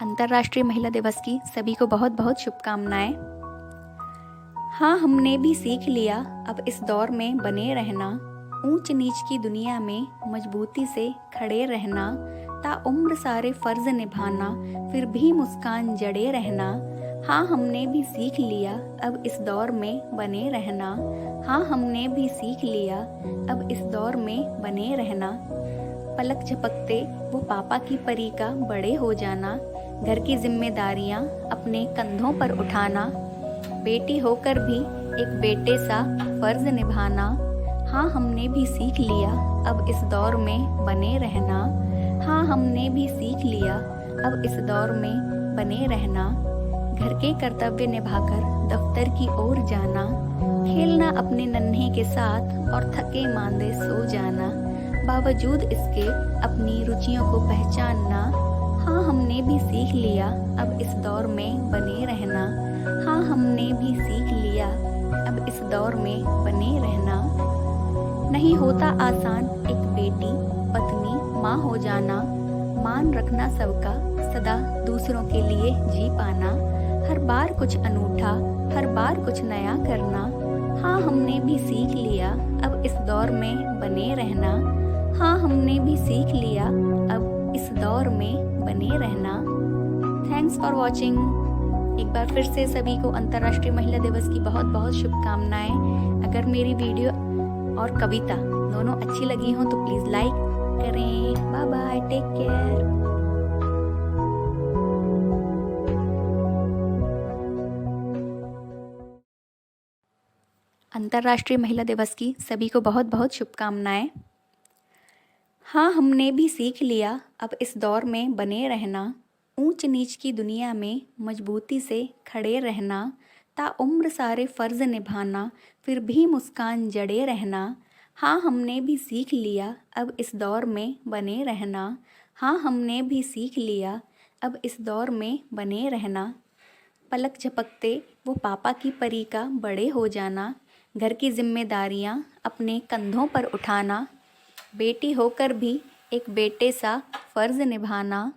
अंतर्राष्ट्रीय महिला दिवस की सभी को बहुत बहुत शुभकामनाएं। हाँ, हमने भी सीख लिया अब इस दौर में बने रहना, ऊंच नीच की दुनिया में मजबूती से खड़े रहना, ताउम्र सारे फर्ज निभाना, फिर भी मुस्कान जड़े रहना। हाँ, हमने भी सीख लिया अब इस दौर में बने रहना। हाँ, हमने भी सीख लिया अब इस दौर में बने रहना। पलक झपकते वो पापा की परी का बड़े हो जाना, घर की जिम्मेदारियां अपने कंधों पर उठाना, बेटी होकर भी एक बेटे सा फर्ज निभाना। हाँ, हमने भी सीख लिया अब इस दौर में बने रहना। हाँ, हमने भी सीख लिया अब इस दौर में बने रहना। घर के कर्तव्य निभाकर दफ्तर की ओर जाना, खेलना अपने नन्हे के साथ और थके मांदे सो जाना, बावजूद इसके अपनी रुचियों को पहचानना। हाँ, हमने भी सीख लिया अब इस दौर में बने रहना। हाँ, हमने भी सीख लिया अब इस दौर में बने रहना। नहीं होता आसान एक बेटी, पत्नी, माँ हो जाना, मान रखना सबका, सदा दूसरों के लिए जी पाना, हर बार कुछ अनूठा, हर बार कुछ नया करना। हाँ, हमने भी सीख लिया अब इस दौर में बने रहना। हाँ, हमने भी सीख लिया अब इस दौर में बने रहना। Thanks for watching. एक बार फिर से सभी को अंतर्राष्ट्रीय महिला दिवस की बहुत बहुत शुभकामनाएं। अगर मेरी वीडियो और कविता दोनों अच्छी लगी हो तो प्लीज़ लाइक करें। Bye bye, take care. अंतर्राष्ट्रीय महिला दिवस की सभी को बहुत बहुत शुभकामनाएं। हाँ, हमने भी सीख लिया अब इस दौर में बने रहना, ऊंच नीच की दुनिया में मजबूती से खड़े रहना, ताउम्र सारे फर्ज निभाना, फिर भी मुस्कान जड़े रहना। हाँ, हमने भी सीख लिया अब इस दौर में बने रहना। हाँ, हमने भी सीख लिया अब इस दौर में बने रहना। पलक झपकते वो पापा की परी का बड़े हो जाना, घर की जिम्मेदारियां अपने कंधों पर उठाना, बेटी होकर भी एक बेटे सा फर्ज निभाना।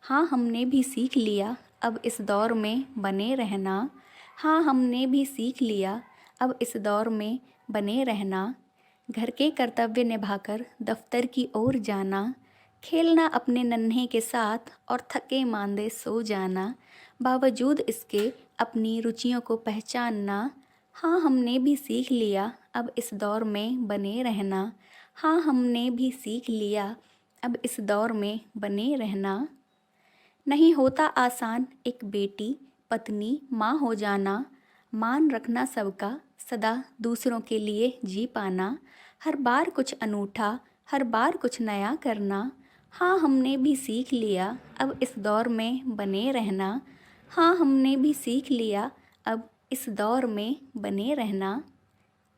हाँ, हमने भी सीख लिया अब इस दौर में बने रहना। हाँ, हमने भी सीख लिया अब इस दौर में बने रहना। घर के कर्तव्य निभाकर दफ्तर की ओर जाना, खेलना अपने नन्हे के साथ और थके मांदे सो जाना, बावजूद इसके अपनी रुचियों को पहचानना। हाँ, हमने भी सीख लिया अब इस दौर में बने रहना। हाँ, हमने भी सीख लिया अब इस दौर में बने रहना। नहीं होता आसान एक बेटी, पत्नी, माँ हो जाना, मान रखना सबका, सदा दूसरों के लिए जी पाना, हर बार कुछ अनूठा, हर बार कुछ नया करना। हाँ, हमने भी सीख लिया अब इस दौर में बने रहना। हाँ, हमने भी सीख लिया अब इस दौर में बने रहना।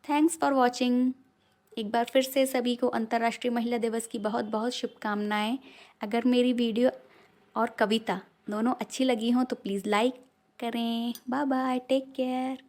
Thanks for watching. एक बार फिर से सभी को अंतर्राष्ट्रीय महिला दिवस की बहुत बहुत शुभकामनाएं। अगर मेरी वीडियो और कविता दोनों अच्छी लगी हो तो प्लीज़ लाइक करें। Bye bye, take care.